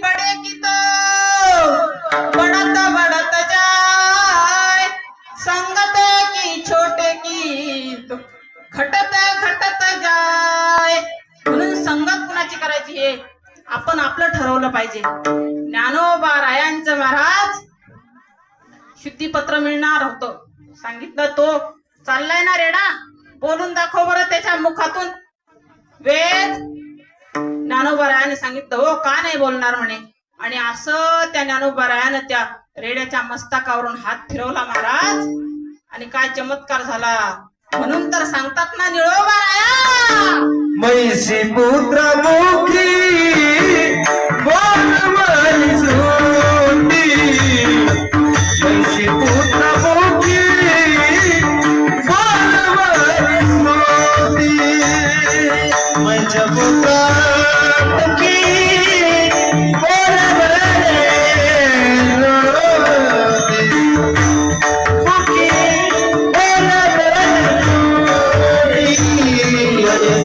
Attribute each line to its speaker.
Speaker 1: बड़े की तो बढ़त बढ़त जाए, संगत की छोटे की तो घटत घटत जाय. म्हणून संगत कुणाची करायची हे आपण आपलं ठरवलं पाहिजे. ज्ञानोबा रायांचं महाराज शुद्धीपत्र मिळणार होतं, सांगितलं तो चाललाय ना रेडा, बोलून दाखव बरं त्याच्या मुखातून वेद. ज्ञानोबा रायाने सांगितलं हो का नाही बोलणार म्हणे. आणि असं त्या ज्ञानोबा रायानं त्या रेड्याच्या मस्तकावरून हात फिरवला महाराज, आणि काय चमत्कार झाला. म्हणून तर सांगतात ना निळोबा राया
Speaker 2: मैसी पुत्र मुखी